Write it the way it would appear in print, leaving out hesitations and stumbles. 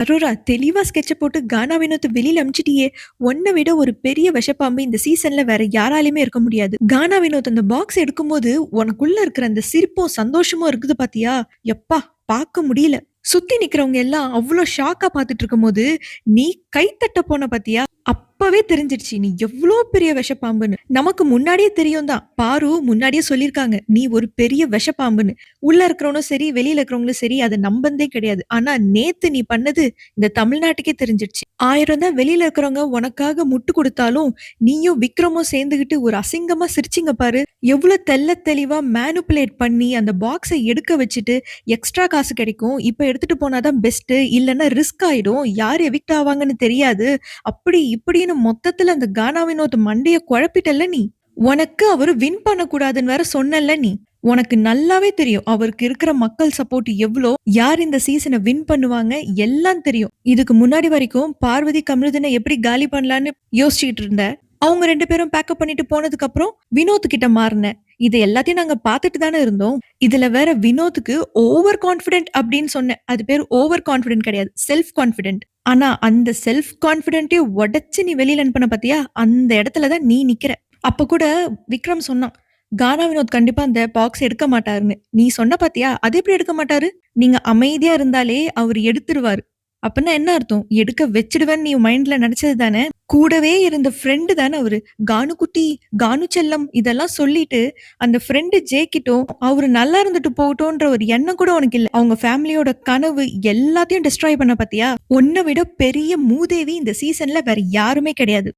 அரோரா தெளிவா ஸ்கெட்ச போட்டு கானா வினோத்த வெளியில அனுப்பிச்சிட்டியே. உன்ன விட ஒரு பெரிய விஷப்பாம்பு இந்த சீசன்ல வேற யாராலயுமே இருக்க முடியாது. கானா வினோத் அந்த பாக்ஸ் எடுக்கும்போது உனக்குள்ள இருக்கிற அந்த சிரிப்பும் சந்தோஷமும் இருக்குது பாத்தியா? யப்பா! பார்க்க முடியல. சுத்தி நிக்கிறவங்க எல்லாம் அவ்ளோ ஷாக்கா பார்த்துட்டு இருக்கும்போது, நீ கை தட்ட போன பாத்தியா? அப்பவே தெரிஞ்சிருச்சு நீ எவ்ளோ பெரிய விஷப்பாம்புன்னு. நமக்கு முன்னாடியே தெரியும் தான். பாரு முன்னாடியே சொல்லியிருக்காங்க. நீ ஒரு பெரிய விஷப்பாம்புன்னு. உள்ள இருக்கிறவனும் சரி, வெளியில இருக்கிறவங்களும் சரி, அத நம்பந்தே கிடையாது. ஆனா நேத்து நீ பண்ணது இந்த தமிழ்நாட்டுக்கே தெரிஞ்சிருச்சு. 1000 தான் வெளியில இருக்கிறவங்க உனக்காக முட்டு குடுத்தாலும், நீயும் விக்ரமும் சேர்ந்துகிட்டு ஒரு அசிங்கமா சிரிச்சீங்க பாரு. எவ்ளோ தெள்ளத் தெளிவா மேனிபுலேட் பண்ணி அந்த பாக்ஸ எடுக்க வச்சுட்டு, எக்ஸ்ட்ரா காசு கிடைக்கும். இப்ப எடுத்துட்டு போனா தான் பெஸ்ட்டு. இல்லன்னா ரிஸ்க் ஆயிடும். யார் எவிக்ட் ஆவாங்கன்னு தெரியாது. அப்படி இப்படின்னு மொத்தத்துல அந்த கானா வினோத் மண்டைய குழப்பிட்டல்ல நீ. உனக்கு அவரு வின் பண்ணக்கூடாதுன்னு வேற சொன்னல்ல நீ. உனக்கு நல்லாவே தெரியும். அவருக்கு இருக்கிற மக்கள் சப்போர்ட் எவ்ளோ, யார் இந்த சீசன வின் பண்ணுவாங்க எல்லாம் தெரியும். இதுக்கு முன்னாடி வரைக்கும் பார்வதி, கமருதீன எப்படி காலி பண்ணலான்னு யோசிச்சுட்டு இருந்த. அவங்க 2 பேரும் பேக்கப் பண்ணிட்டு போனதுக்கு அப்புறம் வினோத் கிட்ட மாறுன. இது எல்லாத்தையும் நாங்க பார்த்துட்டு தானே இருந்தோம். இதுல வேற வினோத்துக்கு ஓவர் கான்ஃபிடென்ட் அப்படின்னு சொன்னேன். அது பேரு ஓவர் கான்ஃபிடென்ட் கிடையாது. Self confident. ஆனா அந்த செல்ஃப் கான்ஃபிடென்ட்டயே உடைச்சு நீ வெளியில அனுப்புன பாத்தியா? அந்த இடத்துல தான் நீ நிக்கிற. அப்ப கூட விக்ரம் சொன்னான். கானா வினோத் கண்டிப்பா அந்த பாக்ஸ் எடுக்க மாட்டாருன்னு. நீ சொன்ன பாத்தியா? அது எப்படி எடுக்க மாட்டாரு? நீங்க அமைதியா இருந்தாலே அவரு எடுத்துருவாரு. அப்பன்னா என்ன அர்த்தம்? எடுக்க வச்சுடுவேன்னு நீ மைண்ட்ல நெனச்சது தானே? கூடவே இருந்த ஃப்ரெண்டு தானே அவரு. "கானு குட்டி, கானு செல்லம்" இதெல்லாம் சொல்லிட்டு, அந்த ஃப்ரெண்டு ஜே கிட்டும் அவரு நல்லா இருந்துட்டு போகட்டும்ன்ற ஒரு எண்ணம் கூட உனக்கு இல்ல. அவங்க ஃபேமிலியோட கனவு எல்லாத்தையும் டிஸ்ட்ராய் பண்ண பாத்தியா? உன்ன விட பெரிய மூதேவி இந்த சீசன்ல வேற யாருமே கிடையாது.